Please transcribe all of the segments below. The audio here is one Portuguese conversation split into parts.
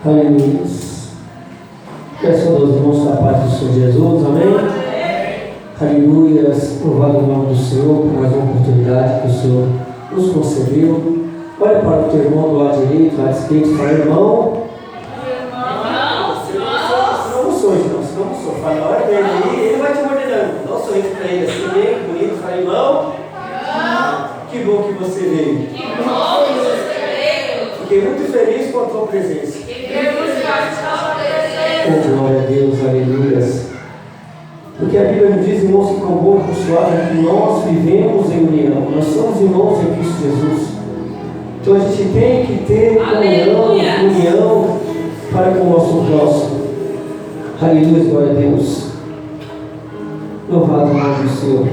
Aleluia. Peço aos irmãos da paz do Senhor Jesus, amém? Aleluia. Louvado o nome do Senhor por mais uma oportunidade que o Senhor nos concedeu. Olha para o teu irmão do lado direito, lado esquerdo, fala, irmão. Não sou. Fala, olha dele aí, ele vai te ordenando. Dá um sorriso para ele assim, bem bonito, fala, irmão. Que bom que você veio. Fiquei muito feliz com a tua presença. Oh, glória a Deus, aleluia. Porque a Bíblia nos diz, irmãos, que com boa consoada, que nós vivemos em união. Nós somos irmãos em Cristo Jesus. Então a gente tem que ter união para com o nosso próximo. Aleluia, glória a Deus. Louvado o nome do Senhor.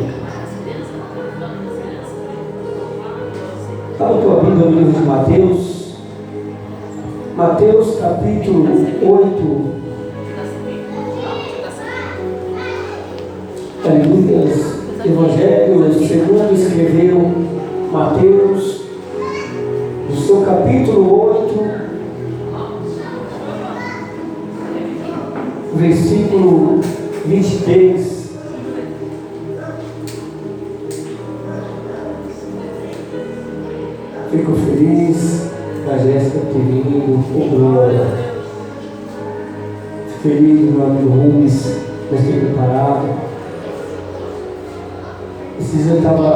Abra a tua Bíblia no livro de Mateus. Mateus capítulo 8. Aleluia. Evangelho segundo escreveu Mateus, no seu capítulo 8, versículo 23. Fico feliz da Jéssica ter vindo, com glória. Feliz do meu amigo Rubens, mas ter preparado. Esses dias eu estava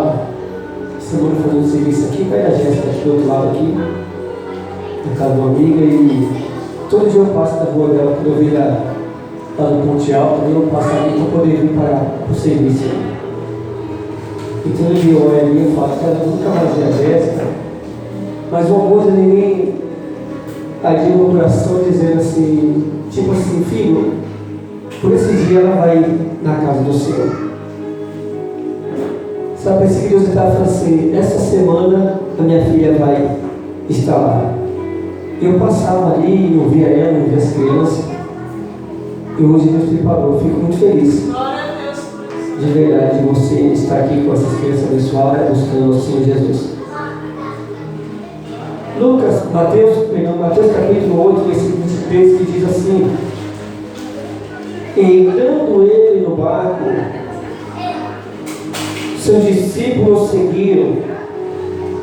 semana fazendo serviço aqui, vai a Jéssica aqui do outro lado aqui, na casa de uma amiga, e todo dia eu passo da rua dela, quando eu vi lá no Ponte Alto, eu passo ali para poder vir para o serviço. Então ele olha ali e fala, cara, eu nunca mais vi a Jéssica. Mas uma coisa ninguém adia no coração dizendo assim, tipo assim, filho, por esse dia ela vai na casa do Senhor. Sabe, esse que Deus estava falando assim, essa semana a minha filha vai estar lá. Eu passava ali, eu via ela, eu via as crianças, e hoje Deus preparou, eu fico muito feliz. De verdade, de você estar aqui com essas crianças abençoadas, buscando o Senhor Jesus. Mateus capítulo 8, versículo 23, que diz assim: entrando ele no barco, seus discípulos seguiram,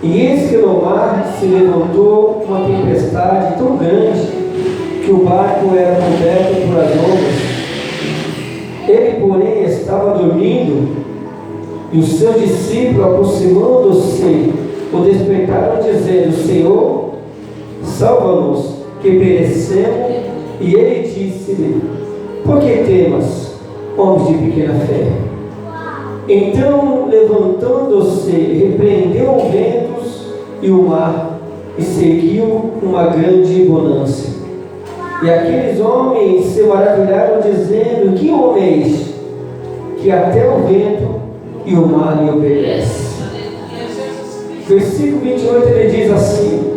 e eis que no mar se levantou uma tempestade tão grande que o barco era coberto por as ondas. Ele, porém, estava dormindo, e os seus discípulos, aproximando-se, o despertaram, dizendo: Senhor, salva-nos, que perecemos. E ele disse-lhe: por que temas, homens de pequena fé? Então, levantando-se, repreendeu os ventos e o mar, e seguiu uma grande bonança. E aqueles homens se maravilharam, dizendo: que homens, que até o vento e o mar lhe obedecem. Versículo 28, ele diz assim: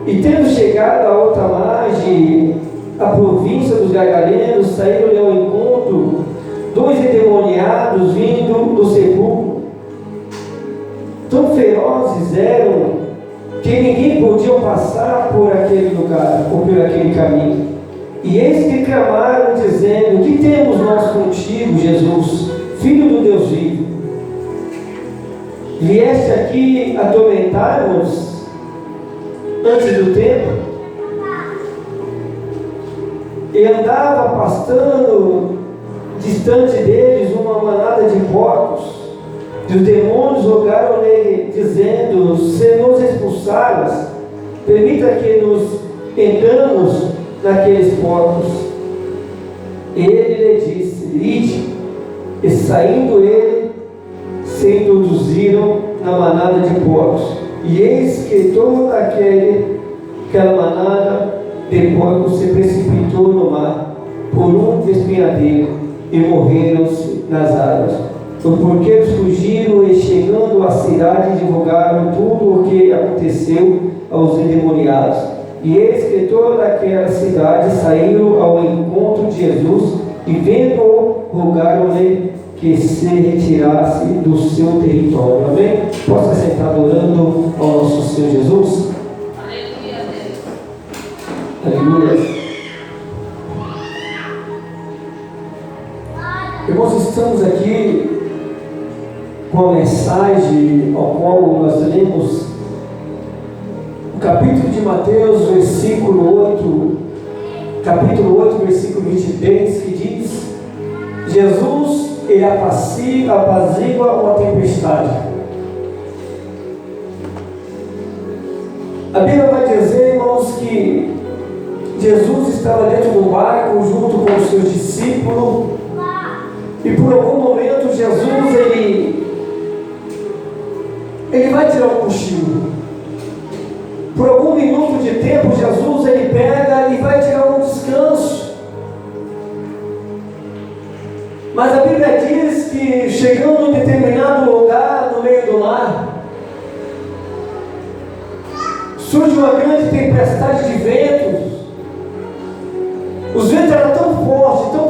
e tendo chegado à outra margem, a província dos Gadarenos, saíram-lhe ao encontro dois endemoniados vindo do sepulcro. Tão ferozes eram que ninguém podia passar por aquele lugar ou por aquele caminho. E eis que clamaram, dizendo: que temos nós contigo, Jesus, Filho do Deus vivo? Vieste aqui atormentar-nos antes do tempo? E andava pastando distante deles uma manada de porcos. E os demônios rogaram-lhe, dizendo: se nos expulsaras, permita que nos entramos naqueles porcos. Ele lhe disse: ide. E saindo ele, se introduziram na manada de porcos. E eis que toda aquela manada de porcos se precipitou no mar por um despenhadeiro, e morreram-se nas águas. Os porqueiros fugiram, e chegando à cidade divulgaram tudo o que aconteceu aos endemoniados. E eis que toda aquela cidade saíram ao encontro de Jesus, e vendo-o, rogaram-lhe que se retirasse do seu território. Amém? Possa sentar adorando ao nosso Senhor Jesus. Aleluia, Deus. Aleluia. Irmãos, estamos aqui com a mensagem ao qual nós lemos o capítulo de Mateus, capítulo 8, versículo 23, que diz: Jesus, ele apazigua uma tempestade. A Bíblia vai dizer, irmãos, que Jesus estava dentro do barco junto com os seus discípulos, e por algum momento Jesus ele vai tirar um cochilo. Por algum minuto de tempo Jesus ele pega e vai tirar um descanso. Mas a Bíblia diz que chegando em determinado lugar no meio do mar, surge uma grande tempestade de ventos. Os ventos eram tão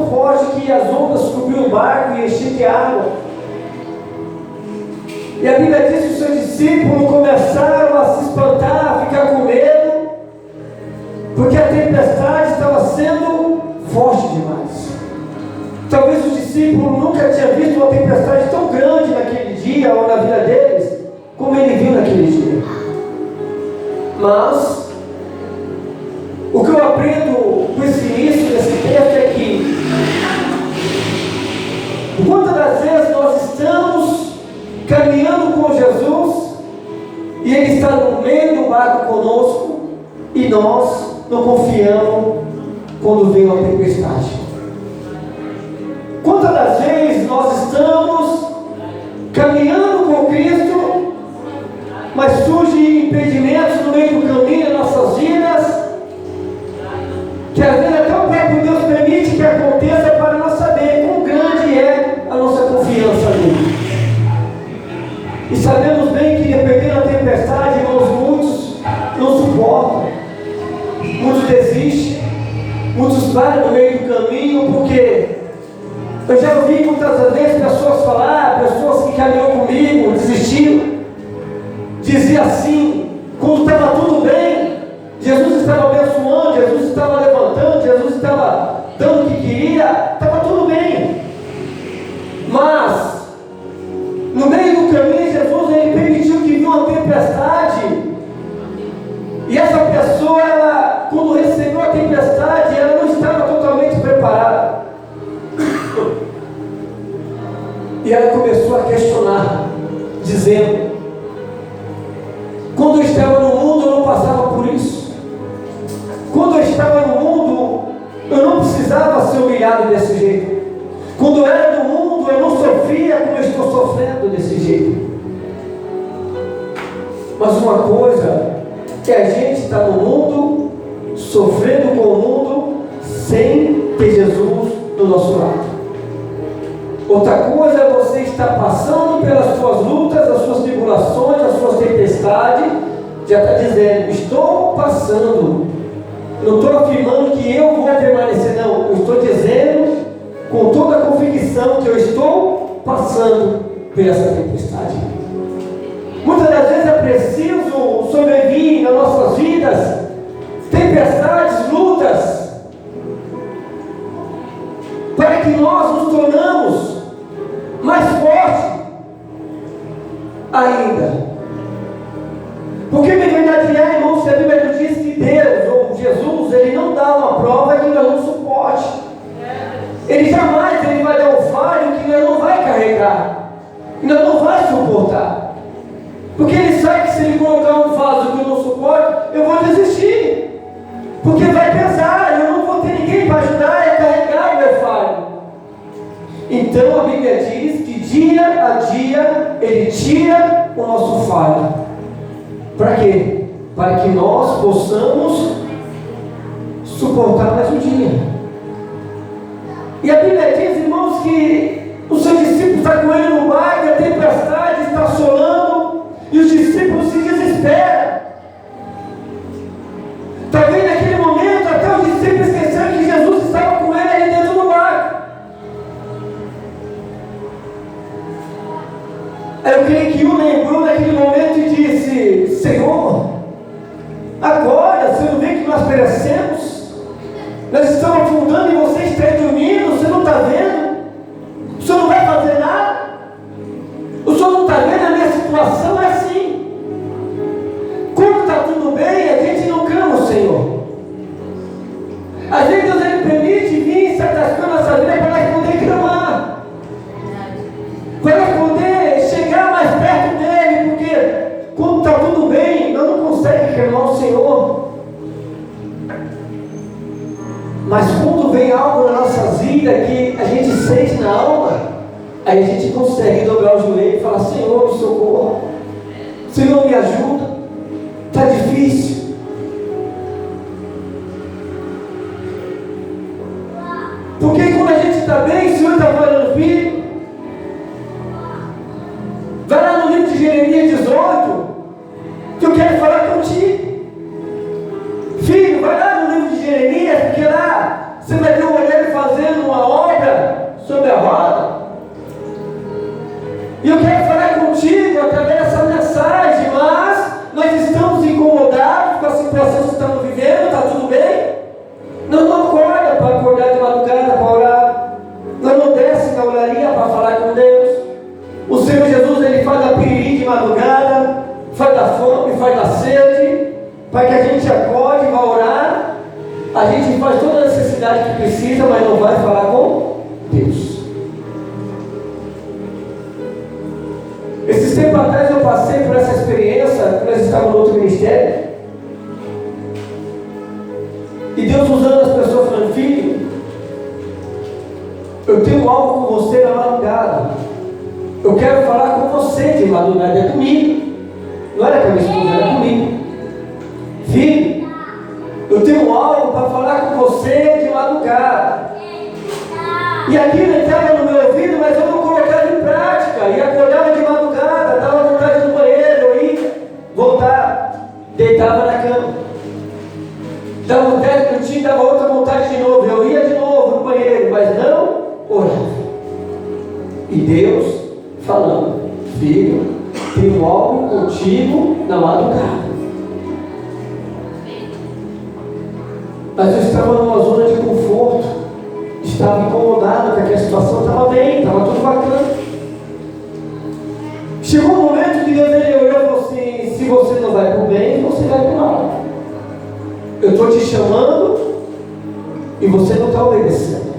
fortes que as ondas cobriam o barco e enchiam de água. E a Bíblia diz que os seus discípulos começaram a se espantar, a ficar com medo, porque a tempestade estava sendo forte demais. Talvez os discípulos nunca tinham visto uma tempestade tão grande naquele dia ou na vida deles, como ele viu naquele dia. Mas o que eu aprendo com esse início desse texto é que muitas das vezes nós estamos caminhando com Jesus e Ele está no meio do barco conosco e nós não confiamos quando vem uma tempestade. Quantas das vezes nós estamos caminhando com Cristo, mas surgem impedimentos no meio do caminho em nossas vidas, que às vezes até o próprio Deus permite que aconteça para nós saber quão grande é a nossa confiança nele. E sabemos bem que dependendo da tempestade, irmãos, muitos não suportam, muitos desistem, muitos param no meio do caminho, porque eu já ouvi muitas vezes pessoas falar, pessoas que caminhou comigo, desistiram, dizia assim, quando estava tudo bem, Jesus estava abençoando, Jesus estava levantando, Jesus estava dando o que queria, estava tudo bem. Mas, no meio do caminho, Jesus ele permitiu que viu uma tempestade. E essa pessoa, ela, quando recebeu a tempestade, ela não estava totalmente preparada. E ela começou a questionar, dizendo: quando eu estava no mundo, eu não passava por isso. Quando eu estava no mundo, eu não precisava ser humilhado desse jeito. Quando eu era do mundo, eu não sofria como eu estou sofrendo desse jeito. Mas uma coisa é a gente estar no mundo, sofrendo com o mundo, sem ter Jesus do nosso lado. Outra coisa é você estar passando pelas suas lutas, as suas tribulações, as suas tempestades, já está dizendo: estou passando. Não estou afirmando que eu vou permanecer, não. Eu estou dizendo com toda a convicção que eu estou passando por essa tempestade. Muitas das vezes é preciso sobreviver nas nossas vidas tempestades, lutas, para que nós nos tornamos mais fortes ainda. Porque na verdade é, irmãos, que a Bíblia diz que Deus, ou Jesus, Ele não dá uma prova que nós não suporte. Ele jamais vai dar um fardo que nós não vai carregar, que nós não vai suportar. Porque Ele sabe que se Ele colocar um vaso que eu não suporto, eu vou desistir. Porque vai pesar, eu não vou ter ninguém para ajudar a carregar o meu fardo. Então a Bíblia diz que dia a dia Ele tira o nosso fardo. Para quê? Para que nós possamos suportar mais um dia. E a Bíblia diz, irmãos, que o seu discípulo está com ele no barco, a tempestade está assolando, e os discípulos se desesperam. Talvez naquele momento até os discípulos esqueceram que Jesus estava com ele ali dentro do barco. Eu creio que um lembrou naquele momento e disse: Senhor, agora, você não vê que nós perecemos? Mas quando vem algo na nossa vida que a gente sente na alma, aí a gente consegue dobrar o joelho e falar: Senhor, me socorra, Senhor, me ajuda, está difícil. Porque quando a gente está bem, o Senhor está falando: filho, vai lá no livro de Jeremias 18, que eu quero falar contigo. Filho, vai lá no livro de Jeremias, porque lá você vai ver o olheiro fazendo uma obra sobre a roda. E eu quero falar contigo através dessa mensagem, mas nós estamos incomodados com a situação que estamos vivendo, está tudo bem? Nós não acorda para acordar de madrugada para orar. Nós não desce na oraria para falar com Deus. O Senhor Jesus, Ele faz a piriri de madrugada, faz da fome, faz da sede, para que a gente acorde e vá orar. A gente faz toda a necessidade que precisa, mas não vai falar com Deus. Esses tempos atrás eu passei por essa experiência, quando nós estávamos no outro ministério. E Deus usando as pessoas falando: filho, eu tenho algo com você na madrugada. Eu quero falar com você de madrugada, é comigo. Não era com a minha esposa, era comigo. Filho, eu tenho algo para falar com você de madrugada. E aquilo entrava no meu ouvido, mas eu não colocava em prática. E acordava de madrugada, dava vontade no banheiro, eu ia, voltava, deitava na cama. Dava um 10 minutinhos, dava outra vontade de novo. Eu ia de novo no banheiro, mas não orava. E Deus falando: filho, tenho algo contigo na madrugada. Mas eu estava numa zona de conforto, estava incomodado, porque a situação estava bem, estava tudo bacana. Chegou um momento que Deus olhou e falou assim: se você não vai para o bem, você vai para o mal. Eu estou te chamando e você não está obedecendo.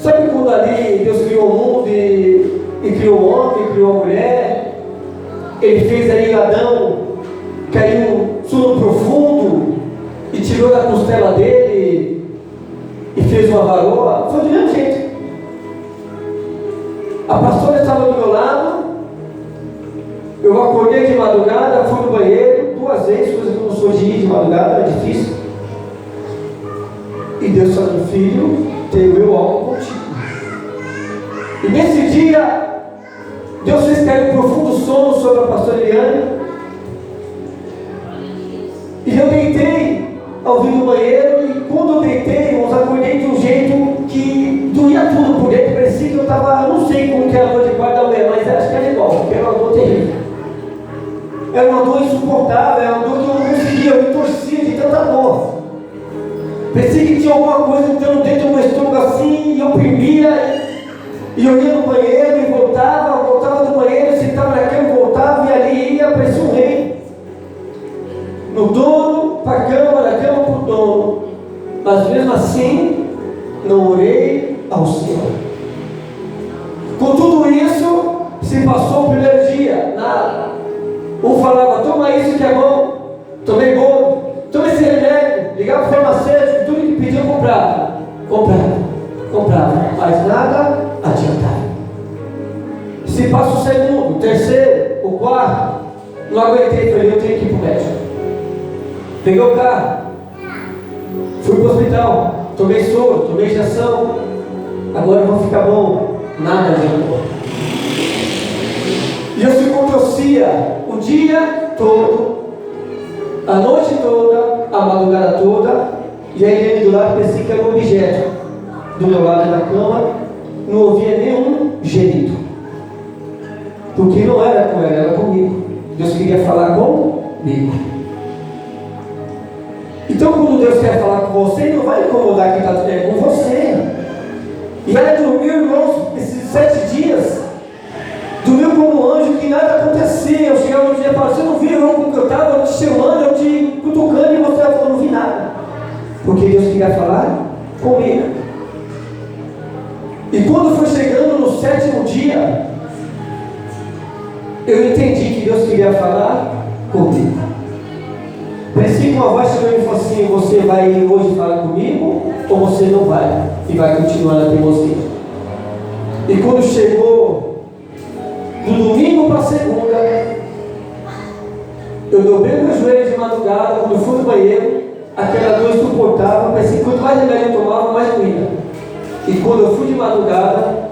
Sabe quando ali Deus criou o mundo e criou o homem, criou a mulher? Ele fez ali Adão, caiu um sono profundo e tirou da costela dele e fez uma varoa. Foi do mesmo jeito. A pastora estava do meu lado, eu acordei de madrugada, fui no banheiro 2 vezes, coisa que eu não sou de ir de madrugada, era difícil. E Deus falou: filho, tenho eu algo contigo. E nesse dia, Deus fez cair um profundo sono sobre a pastora Eliane. E eu deitei ao vir do banheiro, e quando eu deitei, eu acordei de um jeito que doía tudo por dentro. Parecia que eu estava, não sei como que era a dor de parto da mulher, mas acho que era igual, porque era uma dor terrível. Era uma dor insuportável, era uma dor que eu não conseguia, eu me torcia de tanta dor. Parecia que tinha alguma coisa entrando dentro do meu estômago assim, e eu oprimia, e eu ia no banheiro e voltava do banheiro, sentava na cama e voltava, e ali ia, parecia um rei. No dono, para a cama, da cama para o dono. Mas mesmo assim, não orei ao Senhor. Com tudo isso, se passou o primeiro dia, nada. Um falava: toma isso que é bom, tomei bolo, toma esse remédio, ligava para o farmacêutico, tudo que pedia eu comprava, mas nada adiantava. Se passa o segundo, o terceiro, o quarto, não aguentei, falei: eu tenho que ir para o médico. Peguei o carro, fui para o hospital, tomei soro, tomei injeção, agora vou ficar bom, nada adiantou. E eu se contorcia o dia todo, a noite toda, a madrugada toda, e a Helene do lado parecia que era um objeto. Do meu lado da cama, não ouvia nenhum gemido, porque não era com ela, era comigo. Deus queria falar comigo. Então, quando Deus quer falar com você, Ele não vai incomodar quem está com você. E ela dormiu, irmãos, esses 7 dias. Dormiu como um anjo, que nada acontecia. Eu chegava no dia e falava: você não viu como que eu estava? Eu te chamando, eu te cutucando, e você falou: eu não vi nada. Porque Deus queria falar comigo. E quando foi chegando no 7º dia, eu entendi que Deus queria falar comigo. Parecia que uma voz chegou e falou assim: você vai hoje falar comigo ou você não vai? E vai continuar na teimosia. E quando chegou do domingo para a segunda, eu dobrei meu joelho de madrugada, quando fui no banheiro, aquela dor insuportável, parecia que quanto mais remédio eu tomava, mais doía. E quando eu fui de madrugada,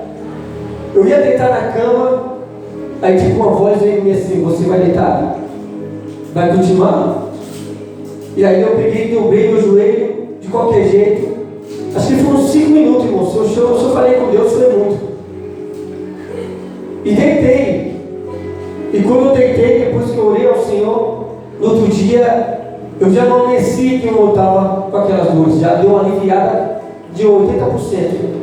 eu ia deitar na cama, aí tipo uma voz veio em mim assim: você vai deitar? Vai continuar? E aí eu peguei e dobrei meu joelho de qualquer jeito. Acho que foram 5 minutos, irmão. Se eu falei com Deus, foi muito. E deitei. E quando eu deitei, depois que eu orei ao Senhor, no outro dia, eu já não amanheci que eu estava com aquelas dores. Já deu uma aliviada de 80%.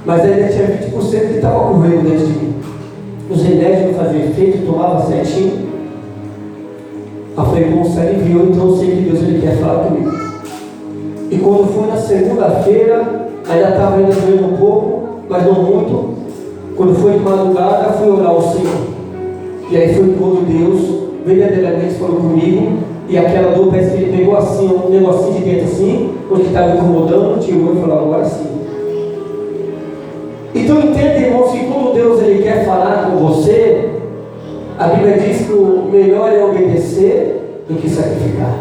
Mas ainda tinha 20% que estava correndo dentro de mim. Os remédios não faziam efeito, eu tomava certinho. A frequência aliviou, então eu sei que Deus ele quer falar comigo. E quando foi na segunda-feira, ainda estava ainda doendo um pouco, mas não muito. Quando foi de madrugada, fui orar ao Senhor. E aí foi quando Deus verdadeiramente falou comigo. E aquela dor parece que ele pegou assim, um negocinho de dentro assim, onde estava incomodando, tirou e falou: agora sim. Então entenda, irmãos, que quando Deus ele quer falar com você, a Bíblia diz que o melhor é obedecer do que sacrificar.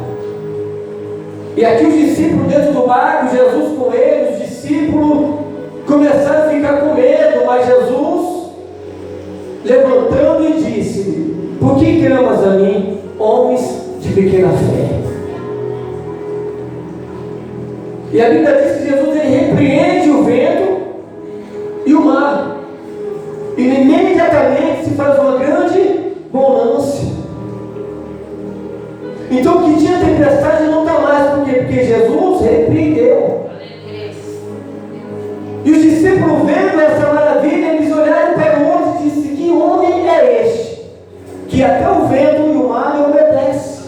E aqui os discípulos dentro do barco, Jesus com eles, os discípulos começaram a ficar com medo, mas Jesus, levantando e disse: por que clamas a mim, homens de pequena fé? E a Bíblia diz que Jesus ele repreende o vento e o mar, e imediatamente se faz uma grande bonança. Então o que tinha tempestade não está mais. Por quê? Porque Jesus repreendeu. E os discípulos, vendo essa maravilha, eles olharam para o outro e disseram: que homem é este, que até o vento e o mar lhe obedecem?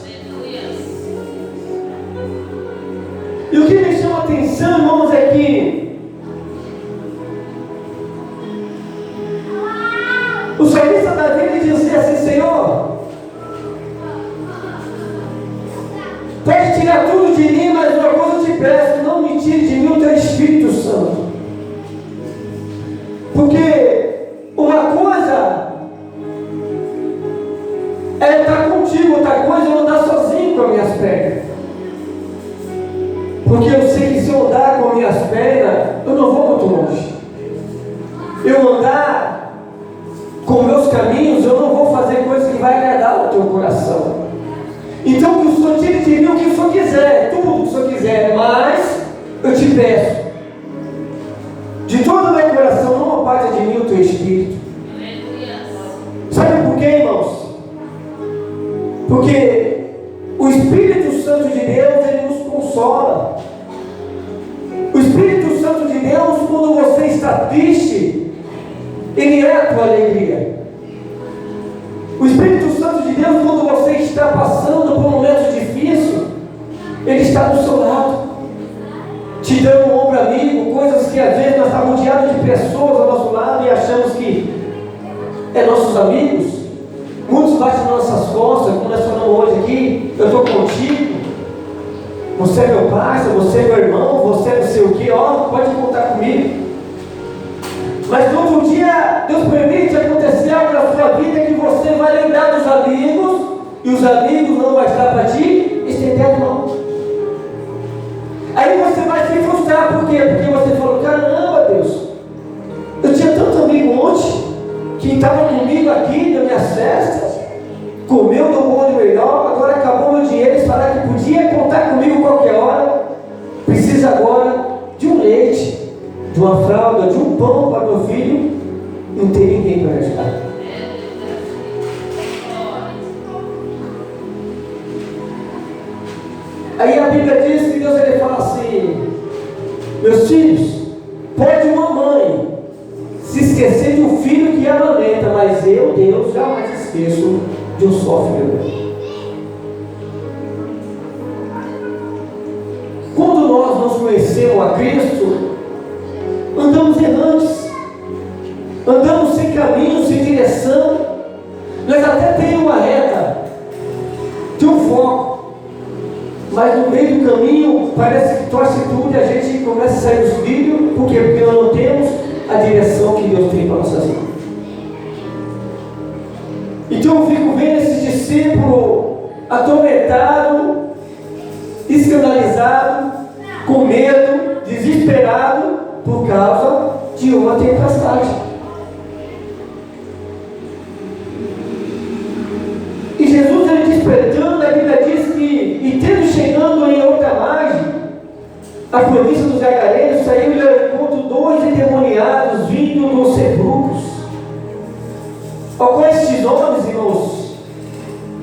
E o que me chama a atenção, irmãos, é que o salmista Davi dizia assim: Senhor, pode tirar tudo de mim, mas uma coisa eu te peço: não me tire de mim o teu Espírito Santo. Porque uma coisa é estar contigo, outra coisa é andar sozinho com as minhas pernas. Porque eu sei que se eu andar com as minhas pernas, eu não vou muito longe. Eu andar com meus caminhos, eu não vou fazer coisas que vai agradar o teu coração. Então que o Senhor tire de mim o que o Senhor quiser, tudo o que o Senhor quiser, mas eu te peço, de todo o meu coração, não aparte de mim o teu Espírito. Sabe por quê, irmãos? Porque o Espírito Santo de Deus, ele nos consola. O Espírito Santo de Deus, quando você está triste, ele é a tua alegria. O Espírito Santo de Deus, quando você está passando por um momento difícil, ele está do seu lado, te dando um ombro amigo, coisas que às vezes nós estamos rodeados de pessoas ao nosso lado e achamos que é nossos amigos. Muitos batem nas nossas costas, como nós falamos hoje aqui: eu estou contigo, você é meu parceiro, você é meu irmão, você é não sei o que, ó, pode contar comigo. Mas no outro dia, Deus permite acontecer algo na sua vida que você vai lembrar dos amigos, e os amigos não vão estar para ti estender a mão. Aí você vai se frustrar. Por quê? Porque você falou: caramba, Deus, eu tinha tanto amigo ontem que estava comigo aqui nas minhas festas, comeu do bom de melhor, agora acabou meu dinheiro, eles falaram que podia contar comigo qualquer hora, precisa agora de um leite, de uma fralda, de um pão para meu filho, não tem ninguém para ajudar. Aí a Bíblia diz que Deus ele fala assim: meus filhos, pode uma mãe se esquecer de um filho que amamenta, mas eu, Deus, jamais esqueço de um só filho. Quando nós nos conhecemos a Cristo, andamos errantes, andamos sem caminho, sem direção. Nós até temos uma reta tem um foco, mas no meio do caminho parece que torce tudo e a gente começa a sair dos trilhos. Por quê? Porque nós não temos a direção que Deus tem para nossas vidas. Então eu fico vendo esse discípulo atormentado, escandalizado, com medo, desesperado por causa de uma tempestade. E Jesus, ele despertando, a Bíblia diz que, e tendo chegando em outra margem, a província dos Gadarenos, saiu e encontrou 2 endemoniados vindo dos sepulcros. Qual estes homens, irmãos?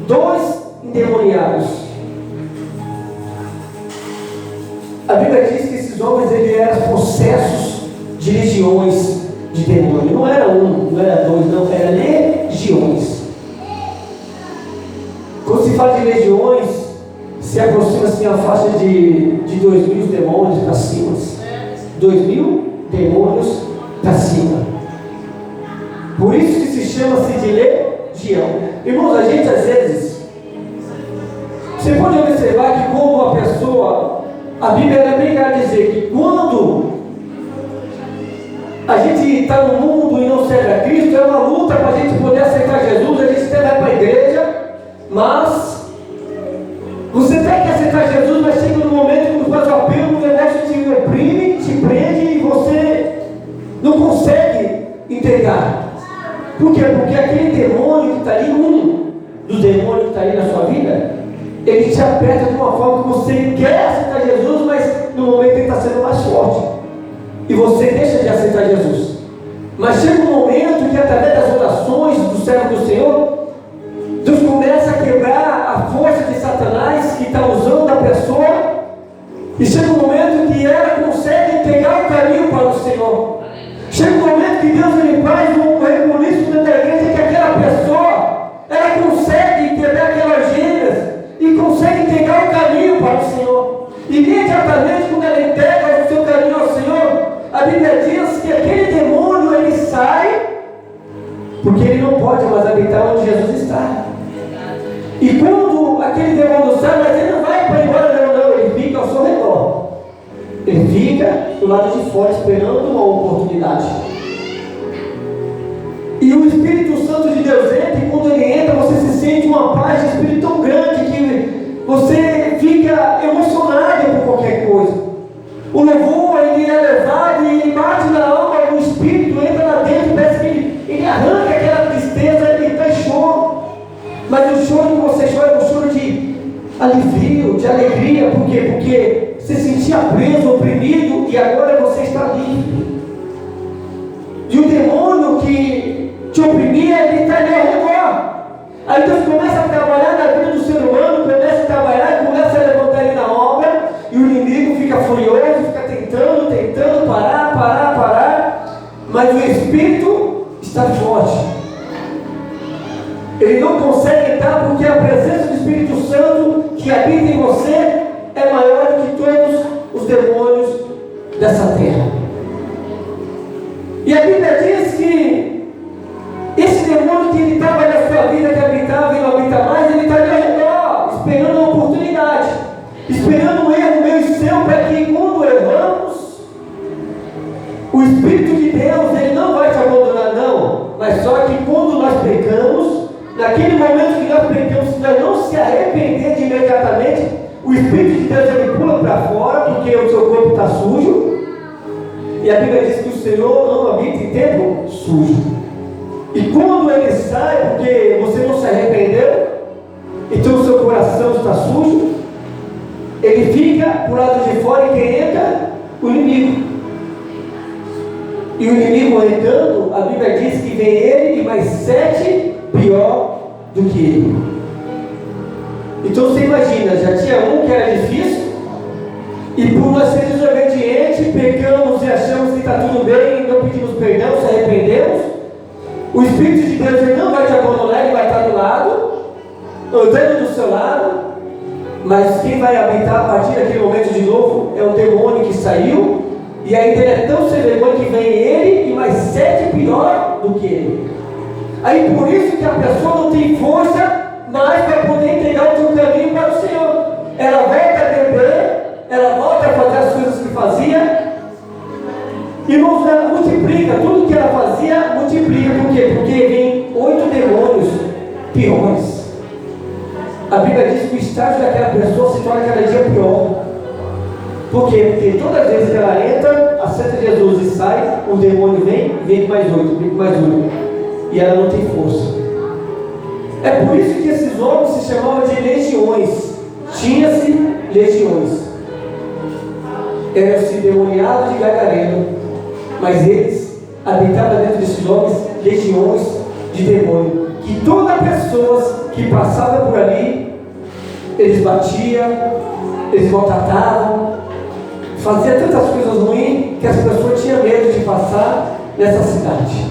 2 endemoniados. A Bíblia diz que esses homens eram possessos de legiões de demônios. Não era um, não era 2, não, era legiões. Quando se fala de legiões, se aproxima assim a faixa de 2.000 demônios para cima. 2.000 demônios para cima. Por isso que se chama-se de legião. Irmãos, a gente às vezes, você pode observar que quando uma pessoa, a Bíblia é bem clara dizer que quando a gente está no mundo e não serve a Cristo, é uma luta para a gente poder aceitar Jesus. A gente até vai para a igreja, mas você tem que aceitar Jesus, mas chega no momento que faz o apelo, o negócio te oprime, te prende e você não consegue entregar. Por quê? Porque aquele demônio que está ali, um dos demônios que está ali na sua vida, ele te aperta de uma forma que você quer aceitar Jesus, mas no momento ele está sendo mais forte. E você deixa de aceitar Jesus. Mas chega um momento que através das orações do servo do Senhor, Deus começa a quebrar a força de Satanás que está usando a pessoa. E chega um momento que ela consegue pegar o caminho para o Senhor. Chega um momento que Deus ele faz um rebuliço dentro da igreja, que aquela pessoa, ela consegue quebrar aquelas gêmeas e consegue entregar o caminho para o Senhor. Imediatamente quando ela entrega o seu caminho ao Senhor, a Bíblia diz que aquele demônio ele sai, porque ele não pode mais habitar onde Jesus está. E quando aquele demônio sai, mas ele não vai para embora, não, ele fica ao seu redor. Ele fica do lado de fora esperando uma oportunidade. E o Espírito Santo de Deus entra, e quando ele entra, você se sente uma paz de espírito tão grande que você fica emocionado por qualquer coisa. O louvor, ele é levado e ele bate na alma, o Espírito entra lá dentro, parece que ele arranca aquela tristeza, ele está em choro. Mas o choro que você chora é um choro de alívio, de alegria. Por quê? Porque você se sentia preso, oprimido, e agora você está livre. E o demônio que te oprimia, ele está ali ao redor. Aí Deus começa a trabalhar na vida do ser humano, começa a trabalhar, começa a levantar ele na obra, e o inimigo fica furioso, fica tentando parar, mas o Espírito está forte. Ele não consegue entrar porque a presença do Espírito Santo que habita em você é maior do que todos os demônios dessa terra. E a Bíblia diz que esse demônio que ele estava na sua vida, que habitava e não habita mais, ele está ali ao redor, esperando uma oportunidade, esperando um erro meu e seu, para que quando erramos, o Espírito de Deus ele não vai te abandonar, não, mas só que quando nós pecamos, naquele momento que nós pecamos, se nós não se arrepender de imediatamente, o Espírito de Deus ele pula para fora, porque o seu corpo está sujo. E a Bíblia diz que o Senhor não habita em templo sujo. E quando ele sai, porque você não se arrependeu, então o seu coração está sujo, ele fica para o lado de fora, e quem entra? O inimigo. E o inimigo entrando, a Bíblia diz que vem ele e mais 7 pior do que ele. Então você imagina, já tinha um que era difícil, e por nós sermos desobedientes, pecamos e achamos que está tudo bem, não pedimos perdão, se arrependemos. O Espírito de Deus ele não vai te abandonar, ele vai estar do lado, andando do seu lado, mas quem vai habitar a partir daquele momento de novo é o demônio que saiu, e ainda ele é tão sem vergonha que vem ele e mais 7 pior do que ele. Aí por isso que a pessoa não tem força mais para poder entregar o teu caminho para o Senhor. Ela volta a beber, ela volta a fazer as coisas que fazia, e ela multiplica, tudo que ela fazia, multiplica. Por quê? Porque vem 8 demônios piores. A Bíblia diz que o estágio daquela pessoa se torna cada dia pior. Por quê? Porque todas as vezes que ela entra, aceita Jesus e sai, o demônio vem com mais 8, vem com mais 8. E ela não tem força. É por isso que esses homens se chamavam de legiões. Tinha-se legiões. Eram-se demoniados de Gadareno, mas eles habitavam dentro desses homens legiões de demônio, que todas as pessoas que passavam por ali, eles batiam, eles maltratavam, faziam tantas coisas ruins que as pessoas tinham medo de passar nessa cidade.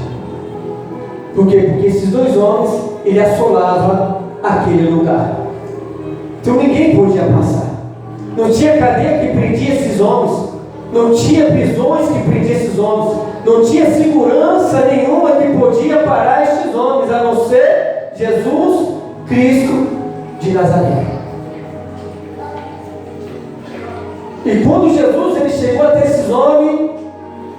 Por quê? Porque esses 2 homens, ele assolava aquele lugar. Então ninguém podia passar. Não tinha cadeia que prendia esses homens. Não tinha prisões que prendiam esses homens. Não tinha segurança nenhuma que podia parar estes homens, a não ser Jesus Cristo de Nazaré. E quando Jesus ele chegou até esses homens,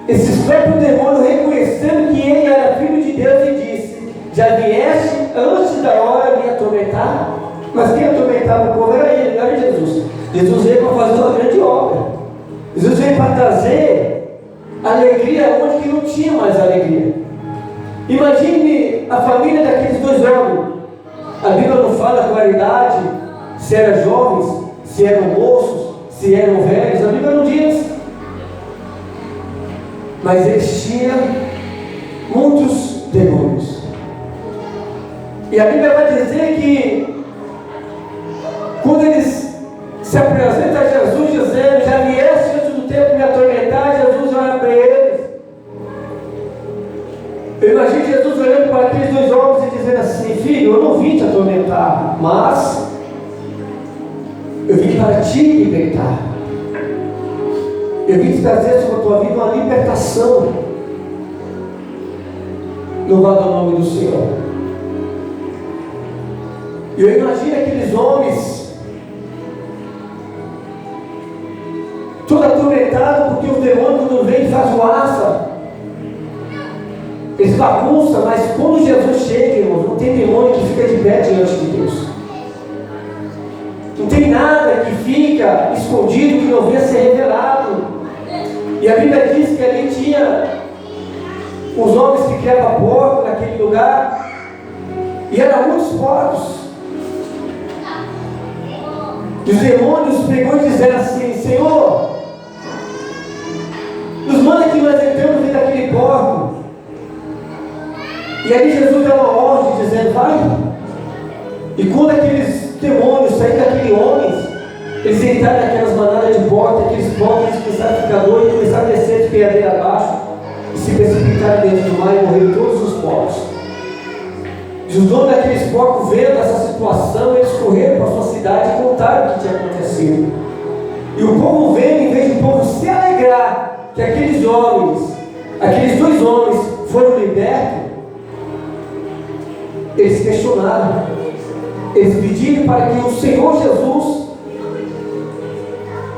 esses próprios demônios reconhecendo que ele era filho de Deus, e disse: já vieste antes da hora me atormentar? Mas quem atormentava o povo era ele, não era Jesus. Jesus veio para fazer uma grande obra. Jesus veio para trazer alegria onde que não tinha mais alegria. Imagine a família daqueles 2 homens. A Bíblia não fala com claridade se eram jovens, se eram moços, se eram velhos. A Bíblia não diz. Mas eles tinham muitos demônios. E a Bíblia vai dizer que quando eles se apresentam a Jesus dizendo: já vieste antes do tempo me atormentar, Jesus olha para eles. Eu imagino Jesus olhando para aqueles 2 homens e dizendo assim: filho, eu não vim te atormentar, mas eu vim para te libertar. Eu vim te trazer sobre a tua vida uma libertação. Louvado o nome do Senhor. Eu imagino aqueles homens todo atormentado, porque os demônios quando vêm faz zoaça, eles bagunçam. Mas quando Jesus chega, irmãos, não tem demônio que fica de pé diante de Deus. Não tem nada que fica escondido que não venha ser revelado. E a Bíblia diz que ali tinha os homens que criavam porcos naquele lugar, e eram muitos porcos. E os demônios pegou e disseram assim: Senhor, nos manda que nós entramos dentro daquele porco. E aí Jesus deu uma ordem dizendo: vai. E quando aqueles demônios saíram daquele homem, eles entraram naquelas manadas de porcos, aqueles porcos, eles começaram a ficar doidos, começaram a descer de pedra abaixo e se precipitaram dentro do mar, e morreram todos os porcos. E os donos daqueles porcos, vendo essa situação, eles correram para a sua cidade e contaram o que tinha acontecido. E o povo vendo, em vez do povo se alegrar que aqueles homens, aqueles 2 homens foram libertos, eles questionaram. Eles pediram para que o Senhor Jesus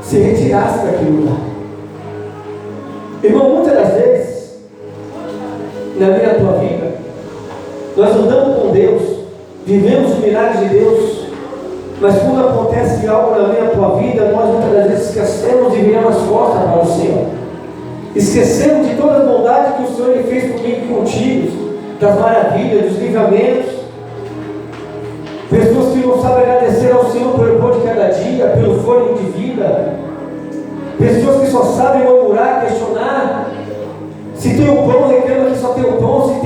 se retirasse daquele lugar. Irmão, muitas das vezes na minha e tua vida, nós andamos com Deus, vivemos o milagre de Deus, mas quando acontece algo na minha e tua vida, nós muitas das vezes esquecemos e viramos as costas para o Senhor. Esquecemos de toda a bondade que o Senhor ele fez comigo e contigo, das maravilhas, dos livramentos. Pessoas que não sabem agradecer ao Senhor pelo pão de cada dia, pelo fôlego de vida. Pessoas que só sabem murmurar, questionar. Se tem o pão, reclama que só tem o pão.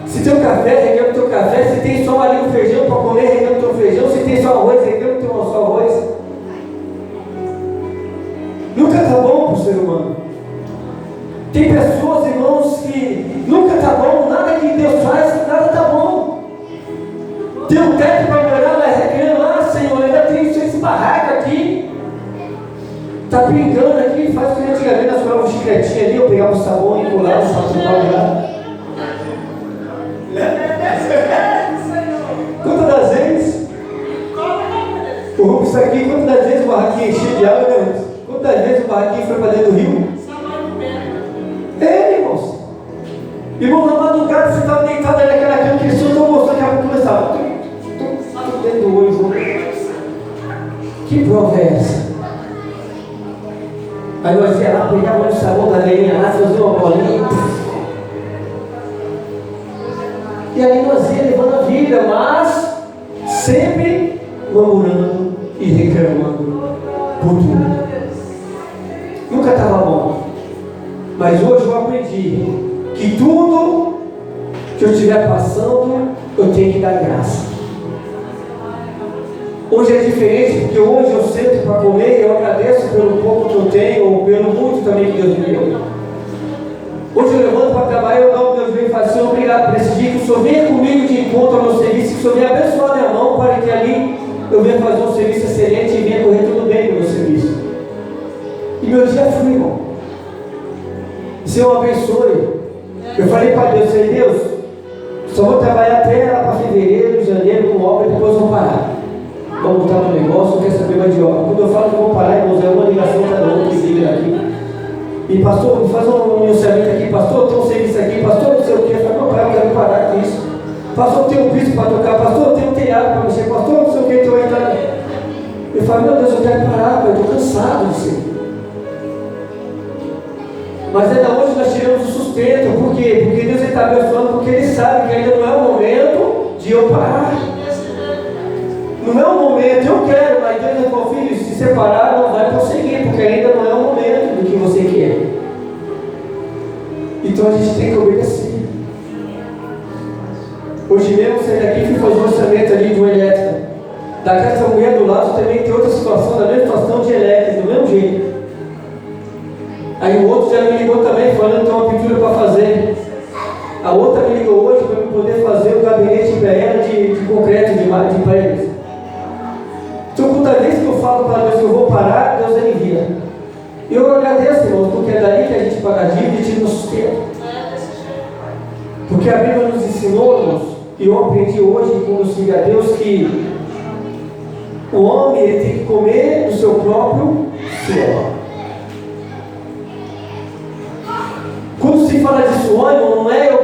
Se tem o café, reclama do teu café. Se tem só ali um feijão para comer, reclama do teu feijão. Se tem só arroz, reclama do teu só arroz. Nunca está bom para o ser humano. Tem pessoas, irmãos, que nunca está bom. Nada que Deus faz, nada está bom. Tem um teto para morar, mas reclama: Senhor, ainda tem esse barraco aqui. Está pingando aqui, faz o que antigamente nós falávamos um chicletinho ali, eu pegava o sabão e colava o sabão para olhar. Quantas das vezes O Rubens está aqui, quantas vezes o barraquinho encheu de água, né? Quantas vezes o barraquinho foi para dentro do rio? É, irmãos. Irmão, na madrugada você estava deitado ali naquela cama que eles estão mostrando que a pouco começava. Tudo dentro do olho. Que prova é essa? Aí nós ia lá, pegava o sabão da velhinha lá, fazia uma bolinha. E aí nós ia levando a vida, mas sempre murmurando e reclamando por tudo. Nunca estava bom. Mas hoje eu aprendi que tudo que eu estiver passando, eu tenho que dar graça. Hoje é diferente, porque hoje eu sento para comer e eu agradeço pelo pouco que eu tenho, ou pelo muito também que Deus me deu. Hoje eu levanto para trabalhar e eu dou Deus vem e falo, Senhor, obrigado por esse dia, que o Senhor venha comigo de encontro ao meu serviço, que o Senhor venha abençoar minha mão para que ali eu venha fazer um serviço excelente e venha correr tudo bem no meu serviço. E meu dia flui, irmão. Senhor, abençoe. Eu falei para Deus, falei, Deus, só vou trabalhar até lá para fevereiro, janeiro, com obra, e depois vou parar. Vou botar no negócio, não quer saber mais de obra. Quando eu falo que vou parar, irmãos, é uma ligação cada um que liga aqui. E pastor, faz um anunciamento aqui, pastor, tem um serviço aqui, pastor, não sei o que. Eu falo, meu pai, eu quero parar com isso. Pastor, tem um piso para tocar, pastor, tem um telhado para mexer, pastor, não sei o que, tem uma entrada. Eu falo, meu Deus, eu quero parar, eu estou cansado disso. Mas é da onde nós tiramos o sustento. Por quê? Porque Deus está abençoando, porque Ele sabe que ainda não é o momento de eu parar. Não é o momento, eu quero, mas Deus falou, filho, se separar não vai prosseguir, porque ainda não é o momento do que você quer. Então a gente tem que obedecer. Hoje mesmo, saí daqui e fui fazer um orçamento ali de uma elétrica. Da casa da mulher do lado também tem outra situação, da mesma situação de elétrica, do mesmo jeito. Aí o outro já me ligou também, falando que tem uma pintura para fazer. A outra me ligou hoje para eu poder fazer o gabinete para ela de concreto, de paredes. Então, toda vez que eu falo para Deus que eu vou parar, Deus alivia. E eu agradeço, irmãos, porque é daí que a gente paga a dívida e tira o sustento. Porque a Bíblia nos ensinou, irmãos, e eu aprendi hoje, quando eu sigo a Deus, que o homem ele tem que comer do seu próprio suor. Quando se fala de suor, não é eu